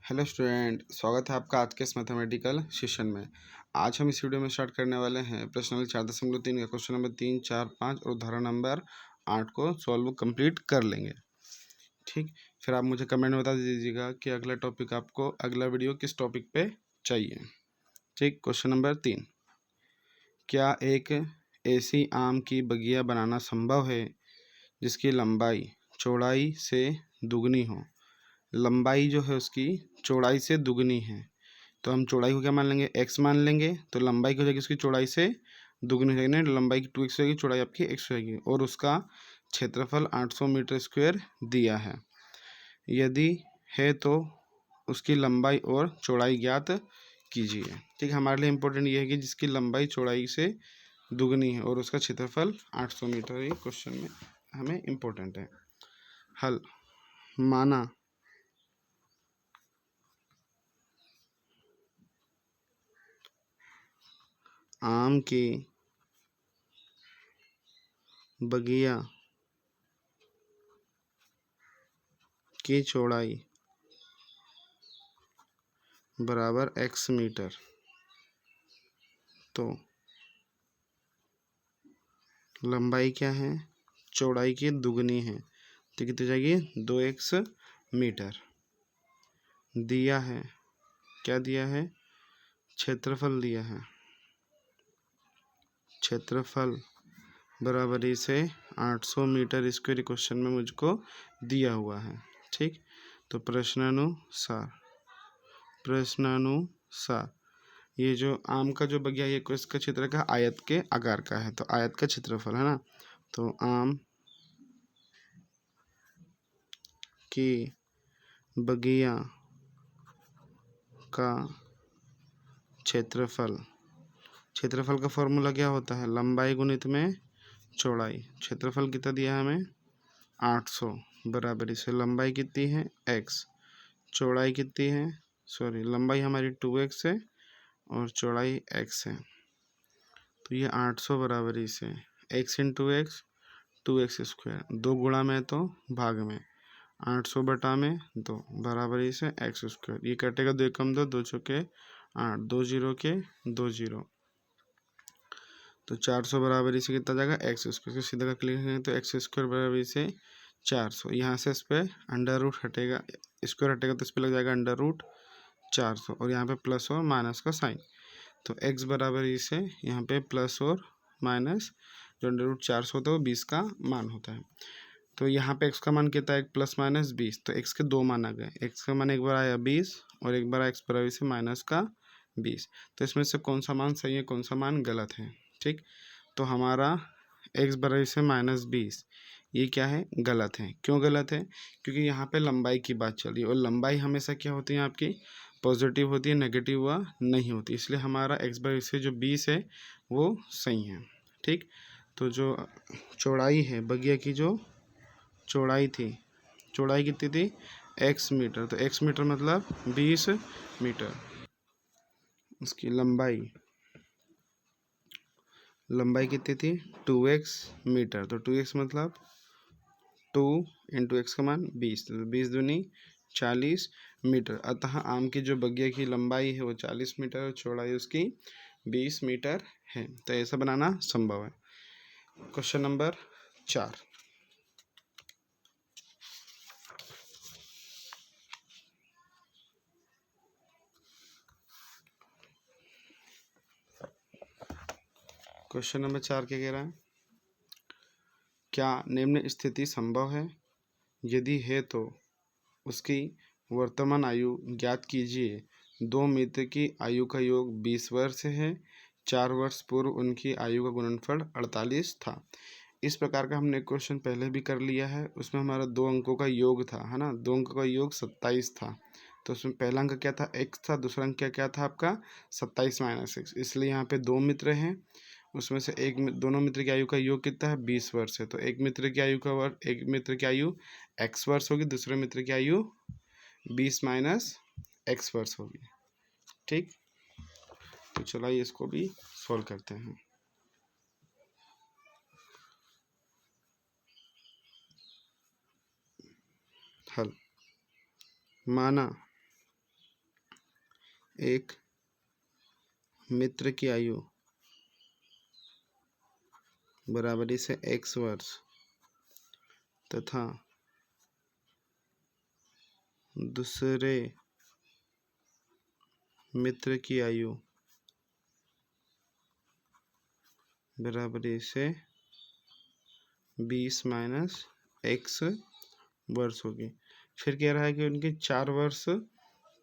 Hello student, स्वागत है आपका आज के इस मैथमेटिकल सेशन में। आज हम इस वीडियो में स्टार्ट करने वाले हैं प्रश्न नंबर 4.3 का क्वेश्चन नंबर 3, 4, 5 और उदाहरण नंबर 8 को सॉल्व कंप्लीट कर लेंगे। ठीक, फिर आप मुझे कमेंट में बता दीजिएगा कि अगला टॉपिक आपको, अगला वीडियो किस टॉपिक पे चाहिए। ठीक, क्वेश्चन नंबर 3, क्या एक ऐसी आम की बगिया बनाना संभव है जिसकी लंबाई चौड़ाई से दुगनी हो। लंबाई जो है उसकी चौड़ाई से दुगनी है, तो हम चौड़ाई को क्या मान लेंगे, x मान लेंगे। तो लंबाई की हो जाएगी उसकी चौड़ाई से दुगनी हो जाएगी, लंबाई की 2x होगी, चौड़ाई आपकी x होगी, और उसका क्षेत्रफल 800 मीटर स्क्वायर दिया है। यदि है तो उसकी लंबाई और चौड़ाई ज्ञात कीजिए। ठीक, हमारे लिए इम्पोर्टेंट ये है कि जिसकी लंबाई चौड़ाई से दुगनी है और उसका क्षेत्रफल 800 मीटर, ये क्वेश्चन में हमें इम्पोर्टेंट है। हल, माना आम की बगिया की चौड़ाई बराबर x मीटर, तो लंबाई क्या है, चौड़ाई की दुगनी है, तो कितनी जाएगी 2x मीटर। दिया है, क्या दिया है, क्षेत्रफल दिया है, क्षेत्रफल बराबरी से 800 मीटर स्क्वायर क्वेश्चन में मुझको दिया हुआ है। ठीक, तो प्रश्नानुसार ये जो आम का जो बगिया ये इसका क्षेत्र का आयत के आकार का है, तो आयत का क्षेत्रफल है ना, तो आम की बगिया का क्षेत्रफल का फॉर्मूला क्या होता है, लंबाई गुणित में चौड़ाई। क्षेत्रफल कितना दिया है हमें 800, बराबरी से लंबाई कितनी है x, चौड़ाई कितनी है, लंबाई हमारी 2x है और चौड़ाई x है, तो ये 800 बराबरी से x into x 2x square, 2 गुणा में तो भाग में 800 बटा में 2 बराबरी से x स्क्वायर। ये कटेगा 2 कम 2, 2 चौके 8, 2 जीरो के 2 जीरो, तो 400 बराबरी से कितना जाएगा x स्क्वायर। सीधा का लिखेंगे तो x स्क्वायर बराबरी से 400। यहाँ से इस पर अंडर रूट हटेगा, स्क्वायर हटेगा तो इस पर लग जाएगा अंडर रूट 400, और यहाँ पे प्लस और माइनस का साइन, तो x बराबरी से यहाँ पे प्लस और माइनस, जो अंडर रूट 400 होता है वो 20 का मान होता है। तो यहाँ पे x का मान कितना है, प्लस माइनस 20, तो x के दो मान आ गए। x का मान एक बार आया 20 और एक बार x बराबर से माइनस का 20, तो इसमें से कौन सा मान सही है, कौन सा मान गलत है। ठीक, तो हमारा x बराबर से माइनस 20 ये क्या है, गलत है। क्यों गलत है, क्योंकि यहाँ पे लंबाई की बात चल रही है और लंबाई हमेशा क्या होती है आपकी, पॉजिटिव होती है, नेगेटिव हुआ नहीं होती, इसलिए हमारा x बराबर से जो 20 है वो सही है। ठीक, तो जो चौड़ाई है बगिया की, जो चौड़ाई थी, चौड़ाई कितनी थी x मीटर, तो x मीटर मतलब 20 मीटर। उसकी लंबाई कितनी थी 2x मीटर, तो 2x मतलब 2 इंटू एक्स का मान 20, तो 20 दूनी 40 मीटर। अतः आम की जो बगिया की लंबाई है वो 40 मीटर और चौड़ाई उसकी 20 मीटर है, तो ऐसा बनाना संभव है। क्वेश्चन नंबर 4, क्वेश्चन नंबर 4 क्या कह रहा है, क्या निम्न स्थिति संभव है, यदि है तो उसकी वर्तमान आयु ज्ञात कीजिए। दो मित्र की आयु का योग 20 वर्ष है, 4 वर्ष पूर्व उनकी आयु का गुणनफल 48 था। इस प्रकार का हमने क्वेश्चन पहले भी कर लिया है, उसमें हमारा 2 अंकों का योग था, है ना, 2 अंकों का योग 27 था। तो उसमें पहला अंक क्या था x था, दूसरा अंक क्या था आपका 27 माइनस x, इसलिए यहाँ पे 2 मित्र हैं, उसमें से दोनों मित्र की आयु का योग कितना है 20 वर्ष है, तो एक मित्र की आयु एक मित्र की आयु x वर्ष होगी, दूसरे मित्र की आयु 20 माइनस x वर्ष होगी। ठीक, तो चलिए इसको भी सॉल्व करते हैं। हल, माना एक मित्र की आयु बराबरी से x वर्ष तथा दूसरे मित्र की आयु बराबरी से 20 माइनस x वर्ष होगी। फिर कह रहा है कि उनके 4 वर्ष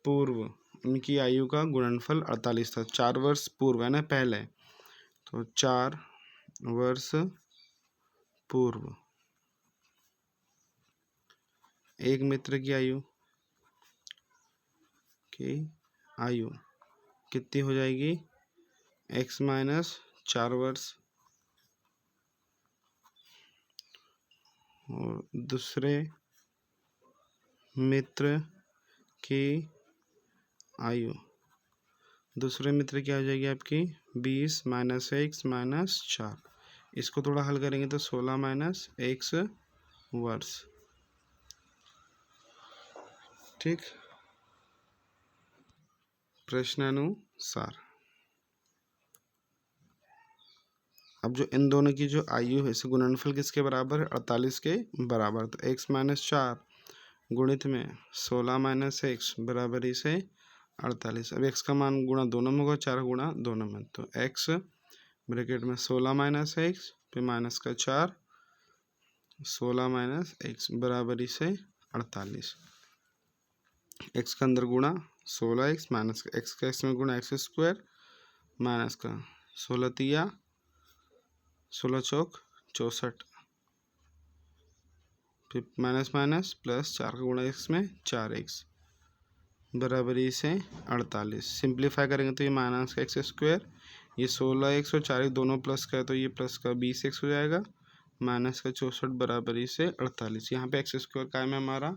पूर्व उनकी आयु का गुणनफल 48 था। 4 वर्ष पूर्व है ना, पहले, तो 4 वर्ष पूर्व एक मित्र की आयु कितनी हो जाएगी, x माइनस 4 वर्ष, और दूसरे मित्र की आयु हो जाएगी आपकी 20 माइनस x माइनस 4। इसको थोड़ा हल करेंगे तो 16 माइनस x वर्ष। ठीक, प्रश्नानुसार अब जो इन दोनों की जो आयु है, इसे गुणनफल किसके बराबर है, 48 के बराबर। तो x माइनस 4 गुणित में 16 माइनस x बराबरी से 48। अब x का मान गुणा दोनों में होगा, 4 गुणा दोनों में, तो x ब्रैकेट में 16 माइनस x पे माइनस का 4, 16 माइनस x बराबरी से 48। x का अंदर गुणा 16x माइनस का x का x में गुणा x स्क्वायर माइनस का 16 तिया 16 चौक 64, फिर माइनस माइनस प्लस 4 का गुणा x में 4x बराबरी से 48। सिंप्लीफाई करेंगे तो ये माइनस का एक्स स्क्वायर, ये 16x और 4x दोनों प्लस का है तो ये प्लस का 20x हो जाएगा, माइनस का 64 बराबरी से 48। यहाँ पे एक्स स्क्वायर काय में हमारा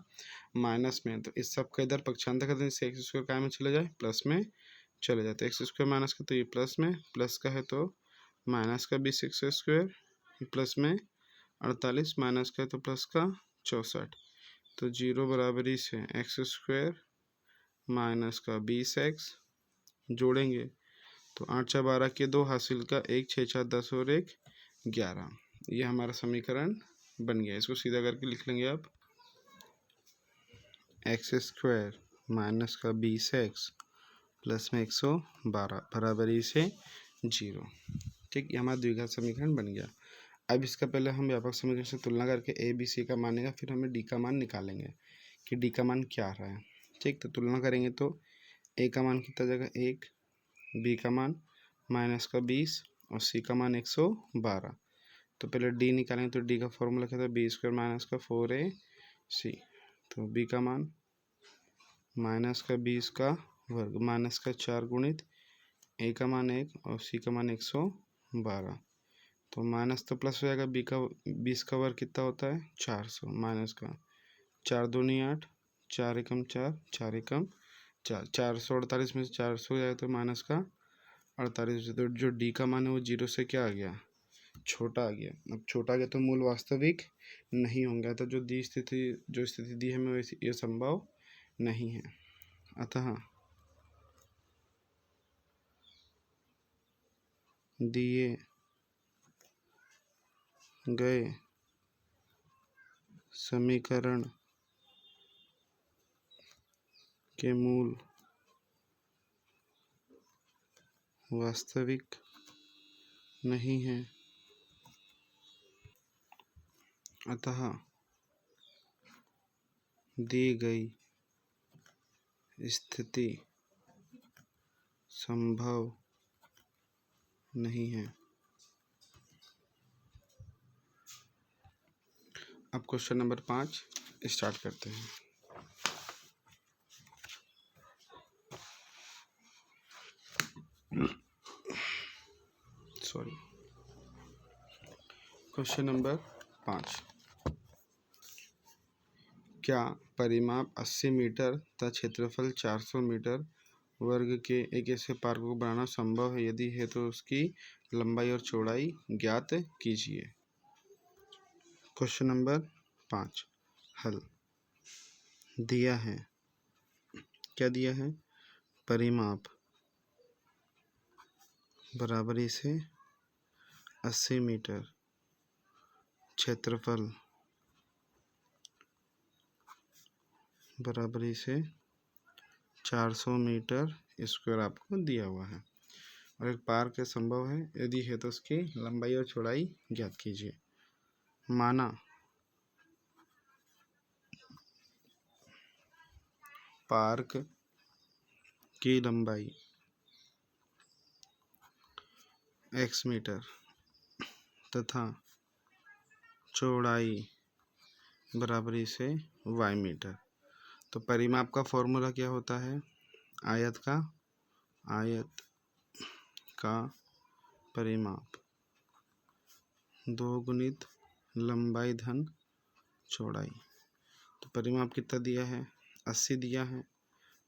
माइनस में, तो इस सब का इधर पक्षांतर करते हैं, इससे एक्स स्क्वायर काय में चले जाए, प्लस में चले जाते हैं। एक्स स्क्वायर माइनस का तो ये प्लस में, प्लस का है तो माइनस का 20x स्क्वायर, प्लस में 48, माइनस का है तो प्लस का 64, तो 0 बराबरी से एक्स स्क्वायर माइनस का 20x जोड़ेंगे तो 8 4 12 के 2 हासिल का 1 6 4 10 और 1 11। ये हमारा समीकरण बन गया। इसको सीधा करके लिख लेंगे आप, एक्स स्क्वायर माइनस का 20x प्लस में 112 बराबरी से 0। ठीक, ये हमारा द्विघात समीकरण बन गया। अब इसका पहले हम व्यापक समीकरण से तुलना करके ए बी सी का मानेगा, फिर हमें डी का मान निकालेंगे कि डी का मान क्या आ रहा है। ठीक, तो तुलना करेंगे तो ए का मान कितना जाएगा 1, बी का मान माइनस का 20 और सी का मान 112। तो पहले डी निकालेंगे तो डी का फॉर्मूला क्या था, बी स्क्वायर माइनस का 4ac। तो बी का मान माइनस का 20 का वर्ग माइनस का 4 गुणित ए का मान 1 और सी का मान 112। तो माइनस तो प्लस हो जाएगा, बी का 20 का वर्ग कितना होता है 400, माइनस का 4 दूनी 8, 4 एकम 4, 4 एकम 4, 448 में से 400 हो जाएगा तो माइनस का 48। तो जो डी का मान है वो 0 से क्या आ गया, छोटा आ गया। अब छोटा आ गया तो मूल वास्तविक नहीं होंगे, तो जो स्थिति दी है हमें ये संभव नहीं है। अतः दिए गए समीकरण के मूल वास्तविक नहीं है, अतः दी गई स्थिति संभव नहीं है। अब क्वेश्चन नंबर 5 स्टार्ट करते हैं। क्वेश्चन नंबर 5, क्या परिमाप 80 मीटर तथा क्षेत्रफल 400 मीटर वर्ग के एक ऐसे पार्क को बनाना संभव है? यदि है तो उसकी लंबाई और चौड़ाई ज्ञात कीजिए। क्वेश्चन नंबर 5 हल। दिया है, क्या दिया है, परिमाप बराबरी से 80 मीटर। क्षेत्रफल बराबरी से 400 मीटर स्क्वायर आपको दिया हुआ है। और एक पार्क संभव है, यदि है तो उसकी लंबाई और चौड़ाई ज्ञात कीजिए। माना पार्क की लंबाई x मीटर तथा चौड़ाई बराबरी से y मीटर। तो परिमाप का फॉर्मूला क्या होता है? आयत का परिमाप 2 गुणित लंबाई धन चौड़ाई। तो परिमाप कितना दिया है? 80 दिया है,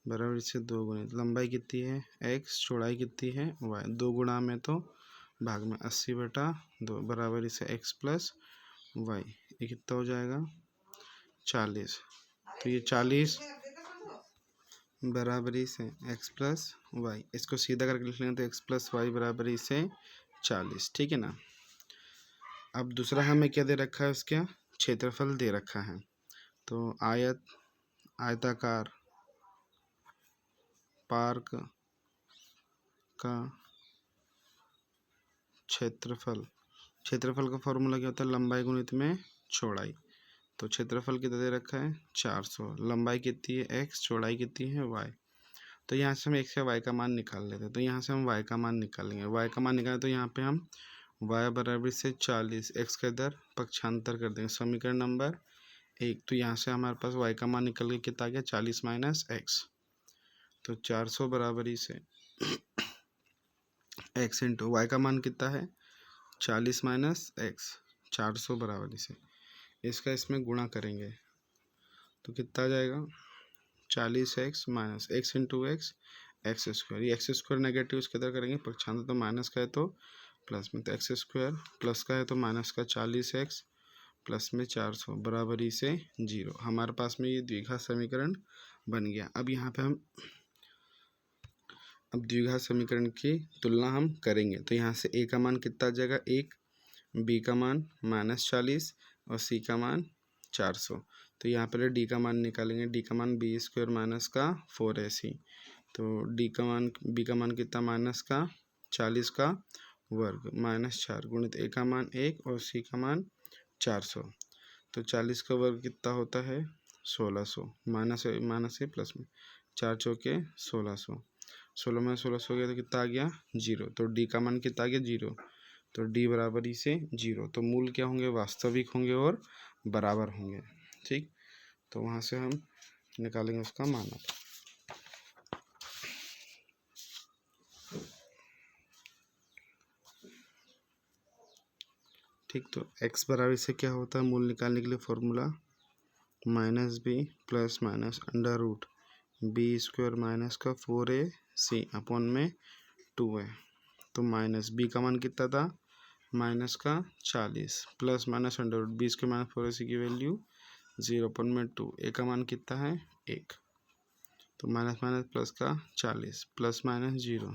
बराबर से 2 गुणित लंबाई कितनी है x, चौड़ाई कितनी है y। 2 गुणा में तो भाग में 80/2 बराबर से x प्लस y। ये कितना हो जाएगा? 40। तो ये 40 बराबरी से x प्लस वाई, इसको सीधा करके लिख लेंगे तो x प्लस वाई बराबरी से 40। ठीक है ना। अब दूसरा हमें क्या दे रखा है? उसका क्षेत्रफल दे रखा है। तो आयताकार पार्क का क्षेत्रफल का फॉर्मूला क्या होता है? लंबाई गुणित में चौड़ाई। तो क्षेत्रफल कितना दे रखा है? 400। लंबाई कितनी है? x, चौड़ाई कितनी है? y। तो यहाँ से हम x या y का मान निकाल लेते हैं। तो यहाँ से हम y का मान निकालेंगे। y का मान निकालें तो यहाँ पे हम y बराबर से 40, x का इधर पक्षांतर कर देंगे, समीकरण नंबर 1। तो यहाँ से हमारे पास y का मान निकल के कितना आ गया? 40 माइनस x। तो 400 बराबरी से x इंटू वाई का मान कितना है? 40 माइनस x, 400 बराबरी से इसका इसमें गुणा करेंगे तो कितना आ जाएगा? 40x minus x into x square. ये एक्स स्क्वायर नेगेटिव इसके इधर करेंगे पक्षांतर, तो माइनस का है तो प्लस में, तो एक्स स्क्वायर प्लस का है तो माइनस का 40x प्लस में 400 बराबरी से 0। हमारे पास में ये द्विघात समीकरण बन गया। अब यहाँ पे हम द्विघात समीकरण की तुलना हम करेंगे। तो यहाँ से a का मान कितना आ जाएगा? 1, b का मान -40 और c का मान 400। तो यहाँ पर d का मान निकालेंगे। d का मान b स्क्वायर माइनस का 4ac। तो b का मान कितना? माइनस का 40 का वर्ग -4 गुणित a का मान 1 और c का मान 400। तो 40 का वर्ग कितना होता है? 1600। माइनस से प्लस में 4 चौके 1600। 16 में 1600 हो गया तो कितना आ गया? 0। तो d का मान कितना आ गया? 0। तो d बराबरी से 0। तो मूल क्या होंगे? वास्तविक होंगे और बराबर होंगे। ठीक, तो वहाँ से हम निकालेंगे उसका मानक। ठीक, तो x बराबर से क्या होता है? मूल निकालने के लिए formula -b plus minus under root b square minus का 4ac अपॉन में 2 है। तो माइनस b का मान कितना था? माइनस का 40 plus minus under root b square minus 4ac की वैल्यू 0 अपॉन में 2। a का मान कितना है? 1। तो माइनस माइनस प्लस का 40 प्लस माइनस 0,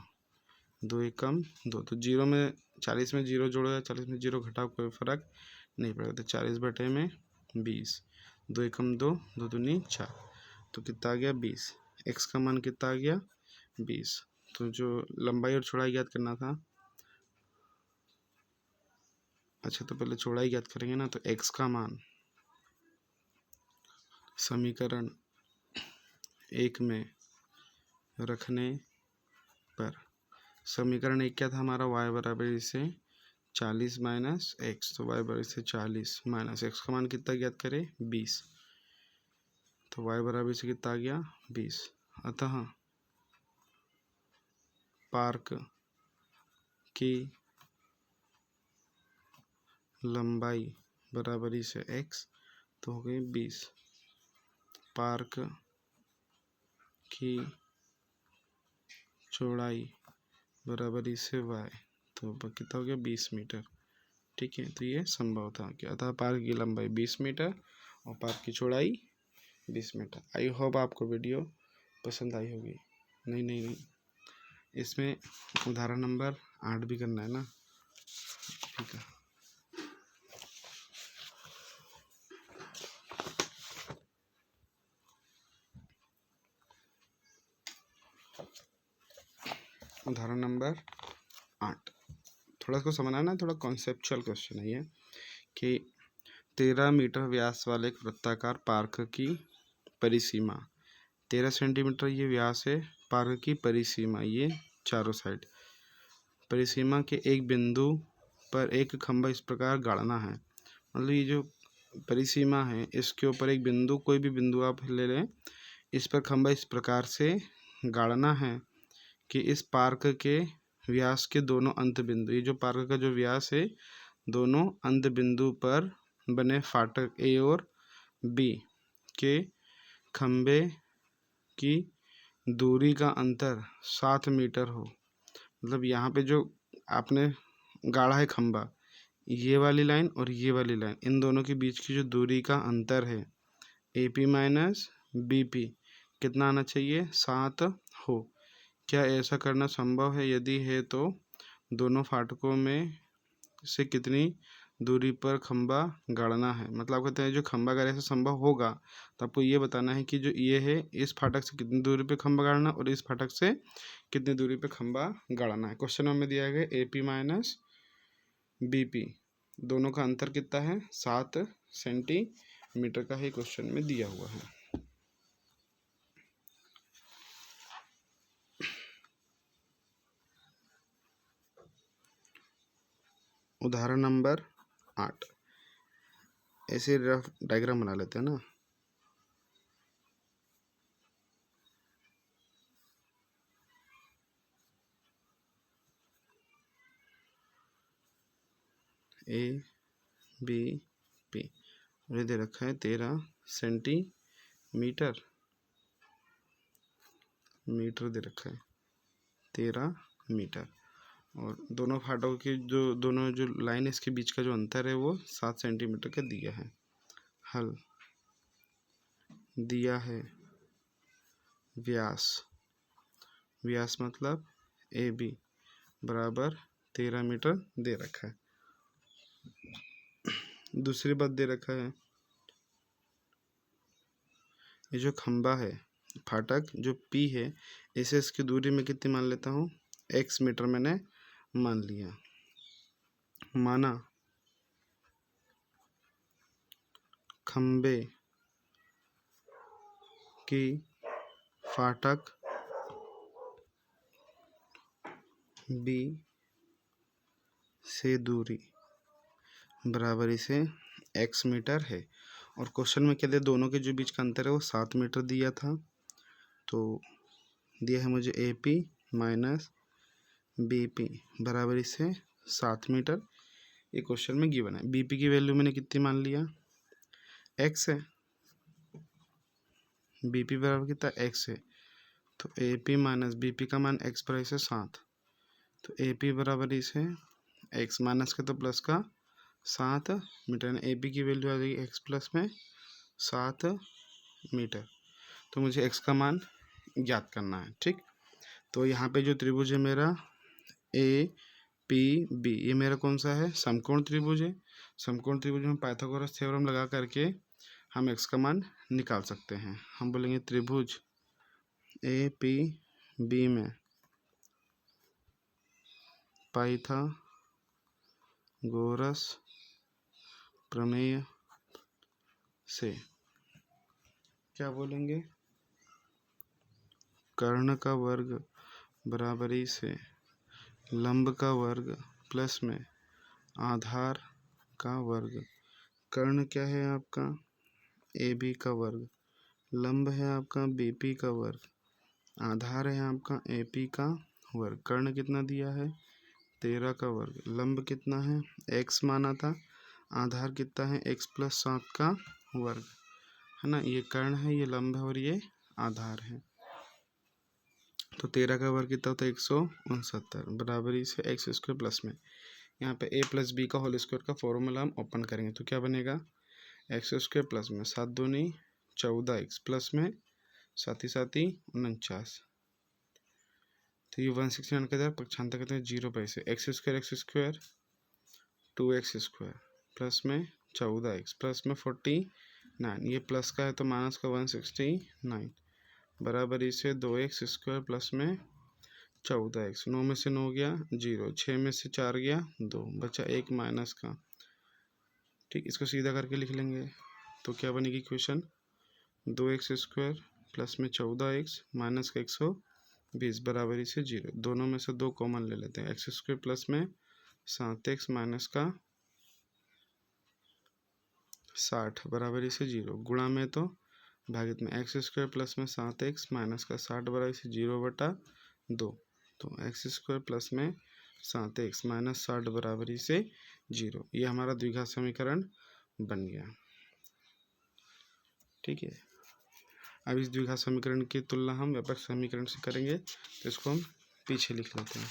2 एकम 2। तो 0 में 40 में 0 जोड़ो या 40 में 0 घटाओ, कोई फर्क नहीं पड़ेगा। तो 40 बटे में 20, 2 एकम 2, 2 दूनी 4। तो कितना आ गया? 20। x का मान कितना आ गया? 20। तो जो लंबाई और चौड़ाई ज्ञात करना था, अच्छा तो पहले चौड़ाई ज्ञात करेंगे ना। तो x का मान समीकरण 1 में रखने पर, समीकरण 1 क्या था हमारा? y बराबर से 40 माइनस एक्स। तो y बराबर से 40 माइनस x का मान कितना ज्ञात करें? 20। तो y बराबर से कितना आ गया? 20। अतः पार्क की लंबाई बराबरी से x, तो हो गई 20। पार्क की चौड़ाई बराबरी से y, तो कितना हो गया? 20 मीटर। ठीक है, तो ये संभव था कि अतः पार्क की लंबाई 20 मीटर और पार्क की चौड़ाई 20 मीटर। आई होप आपको वीडियो पसंद आई होगी। नहीं, इसमें उदाहरण नंबर 8 भी करना है ना, ठीक है। उदाहरण नंबर 8 थोड़ा इसको समझना है ना, थोड़ा कॉन्सेप्चुअल क्वेश्चन है ये कि 13 मीटर व्यास वाले एक वृत्ताकार पार्क की परिसीमा 13 सेंटीमीटर ये व्यास है। पार्क की परिसीमा ये चारों साइड। परिसीमा के एक बिंदु पर एक खंभा इस प्रकार गाड़ना है। मतलब ये जो परिसीमा है इसके ऊपर एक बिंदु, कोई भी बिंदु आप ले लें, इस पर खंभा इस प्रकार से गाड़ना है कि इस पार्क के व्यास के दोनों अंत बिंदु, ये जो पार्क का जो व्यास है, दोनों अंत बिंदु पर बने फाटक ए और बी के खंभे की दूरी का अंतर 7 मीटर हो। मतलब यहाँ पे जो आपने गाढ़ा है खंभा, ये वाली लाइन और ये वाली लाइन, इन दोनों के बीच की जो दूरी का अंतर है A P minus B P कितना आना चाहिए, 7 हो। क्या ऐसा करना संभव है? यदि है तो दोनों फाटकों में से कितनी दूरी पर खंभा गाड़ना है। मतलब आप कहते हैं जो खंभा अगर ऐसा संभव होगा तो आपको ये बताना है कि जो ये है इस फाटक से कितनी दूरी पे खंभा गाड़ना और इस फाटक से कितनी दूरी पे खंभा गाड़ना है। क्वेश्चन में दिया गया A P minus B P, दोनों का अंतर कितना है, 7 सेंटीमीटर का ही क्वेश्चन में दिया हुआ है। उदाहरण नंबर 8 ऐसे रफ डायग्राम बना लेते हैं ना। ए बी पी और ये दे रखा है 13 सेंटीमीटर, मीटर दे रखा है 13 मीटर, और दोनों फाटकों की जो दोनों जो लाइन इसके बीच का जो अंतर है वो 7 सेंटीमीटर का दिया है। हल दिया है व्यास, व्यास मतलब ए बी बराबर 13 मीटर दे रखा है। दूसरी बात दे रखा है ये जो खंबा है, फाटक जो पी है, इसे इसकी दूरी में कितनी मान लेता हूँ, x मीटर मैंने मान लिया। माना खंबे की फाटक बी से दूरी बराबर इसे x मीटर है। और क्वेश्चन में क्या दिया, दोनों के जो बीच का अंतर है वो 7 मीटर दिया था। तो दिया है मुझे A P minus B P बराबर इसे 7 मीटर, ये क्वेश्चन में गिवन है। बी पी की वैल्यू मैंने कितनी मान लिया, x है, बी पी बराबर कितना x है, तो A P minus B P का मान x पर इसे 7, तो ए पी बराबर इसे x माइनस का तो प्लस का 7 मीटर, ए पी की वैल्यू आ जाएगी x प्लस में 7 मीटर। तो मुझे x का मान ज्ञात करना है, ठीक। तो यहाँ पे जो त्रिभुज है मेरा ए पी बी, ये मेरा कौन सा है, समकोण त्रिभुज है। समकोण त्रिभुज में पाइथागोरस थ्योरम लगा करके हम x का मान निकाल सकते हैं। हम बोलेंगे त्रिभुज ए पी बी में पाइथागोरस प्रमेय से क्या बोलेंगे, कर्ण का वर्ग बराबरी से लंब का वर्ग प्लस में आधार का वर्ग। कर्ण क्या है आपका, ए बी का वर्ग, लंब है आपका बी पी का वर्ग, आधार है आपका ए पी का वर्ग। कर्ण कितना दिया है, 13 का वर्ग, लंब कितना है x माना था, आधार कितना है x प्लस 7 का वर्ग, है ना। ये कर्ण है, ये लंब है और ये आधार है। तो 13 का वर्ग कितना होता है 169 बराबरी से एक्स स्क्वायर प्लस में यहाँ पे a प्लस बी का होल स्क्वायर का फॉर्मूला हम ओपन करेंगे तो क्या बनेगा, एक्स स्क्वायर प्लस में 7 दूनी 14 x प्लस में 7 ही 49 तो ये 169 के इधर पक्षांतर करते हैं 0 पैसे, x square 2x square plus में 14x प्लस में 49, ये प्लस का है तो माइनस का 169 बराबर इसे 2x स्क्वायर प्लस में 14x, 9 में से 9 गया 0, 6 में से 4 गया 2, बचा 1 माइनस का। ठीक, इसको सीधा करके लिख लेंगे तो क्या बनेगी इक्वेशन 2x स्क्वायर प्लस में 14x माइनस का 120 बराबर इसे 0, दोनों में से 2 कॉमन ले लेते हैं, एक्स स्क्वायर प्लस में 7x माइनस का 60 बराबर इसे 0, गुणा में तो भागित में एक्स स्क्वायर प्लस में 7x माइनस का 60 बराबर इसे 0/2, तो एक्स स्क्वायर प्लस में 7x माइनस 60 बराबर इसे 0, ये हमारा द्विघात समीकरण बन गया। ठीक है, अब इस द्विघात समीकरण की तुलना हम व्यापक समीकरण से करेंगे, तो इसको हम पीछे लिख लेते हैं।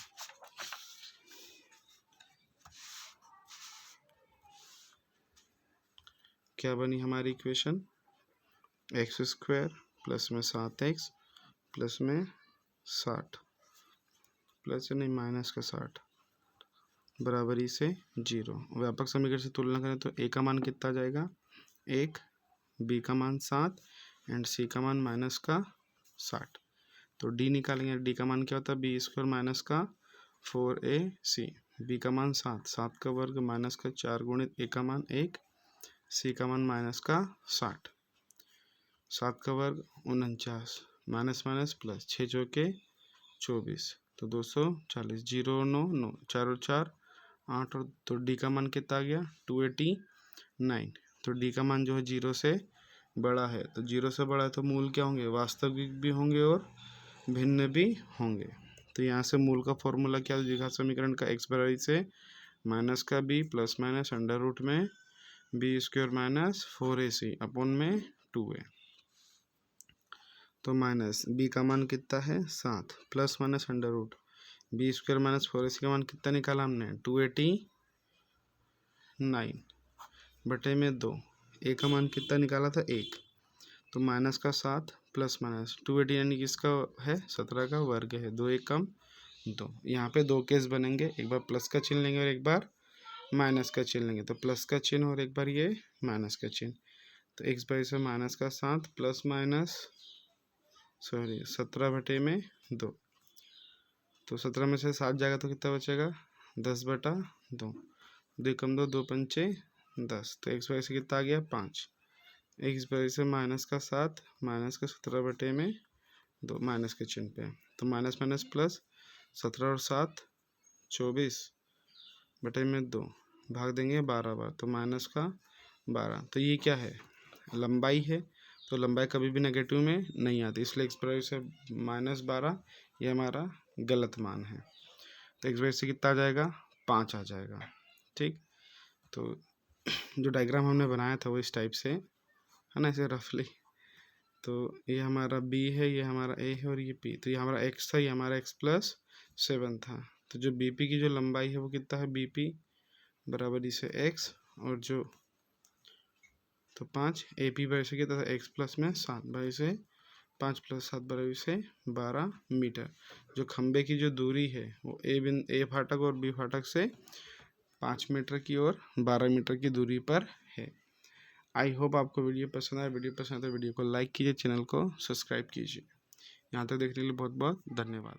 क्या बनी हमारी इक्वेशन एक्स स्क्वायर प्लस में 7x प्लस में 60 प्लस नहीं माइनस का 60 बराबरी से 0। व्यापक समीकरण से तुलना करें तो ए का मान कितना आ जाएगा 1, बी का मान 7 एंड सी का मान माइनस का 60। तो डी निकालेंगे, डी का मान क्या होता है बी स्क्वायर माइनस का 4ac, बी का मान 7, 7 का वर्ग माइनस का 4 गुणित ए का मान 1, सी का मान माइनस का 60, 7 का वर्ग 49 माइनस माइनस प्लस 6 चौके 24, तो 240, 0 9 9 4 और 4 8, और तो डी का मान कितना आ गया 289। तो डी का मान जो है 0 से बड़ा है, तो 0 से बड़ा है तो मूल क्या होंगे वास्तविक भी होंगे और भिन्न भी होंगे। तो यहाँ से मूल का फॉर्मूला क्या है द्विघात समीकरण का एक्स बराबर से माइनस का B plus minus under root में B square minus 4ac upon में 2a, तो माइनस बी का मान कितना है 7 plus minus under root B square minus 4ac का मान कितना निकाला हमने 289 बटे में 2, ए का मान कितना निकाला था 1, तो माइनस का 7 प्लस माइनस 280 यानी किसका है 17 का वर्ग है, 2 1 कम 2। यहाँ पे 2 केस बनेंगे, एक बार प्लस का चिन्ह लेंगे और एक बार माइनस का चिन्ह लेंगे, तो प्लस का चिन्ह और एक बार ये माइनस का चिन्ह, तो एक्स बाई से माइनस का 7 प्लस माइनस 17 बटे में 2, तो 17 में से 7 जाएगा तो कितना बचेगा 10/2, 2 कम 2 2 पंचे 10, तो एक्स बाई से कितना आ गया 5, एक्स बाई से माइनस का 7 माइनस का 17 बटे में 2 माइनस के चिन्ह पे, तो माइनस माइनस प्लस 17 और 7 24 बटे में 2 भाग देंगे 12 बार, तो माइनस का 12। तो ये क्या है लंबाई है, तो लंबाई कभी भी नेगेटिव में नहीं आती, इसलिए एक्स बराबर से -12 ये हमारा गलत मान है, तो एक्स बराबर से कितना आ जाएगा 5 आ जाएगा। ठीक, तो जो डायग्राम हमने बनाया था वो इस टाइप से है ना, ऐसे रफली, तो ये हमारा बी है, ये हमारा ए है और ये पी, तो ये हमारा एक्स था, ये हमारा x + 7 था, तो जो बीपी की जो लंबाई है वो कितना है बीपी बराबर इसे x और जो तो 5 AP बाई से कितना था x प्लस में 7 बाई से 5 + 7 बराबर से 12 मीटर। जो खंबे की जो दूरी है वो ए फाटक और बी फाटक से 5 मीटर की और 12 मीटर की दूरी पर है। आई होप आपको वीडियो पसंद आए, वीडियो पसंद आए तो वीडियो को लाइक कीजिए, चैनल को सब्सक्राइब कीजिए। यहाँ तक देखने के लिए बहुत बहुत धन्यवाद।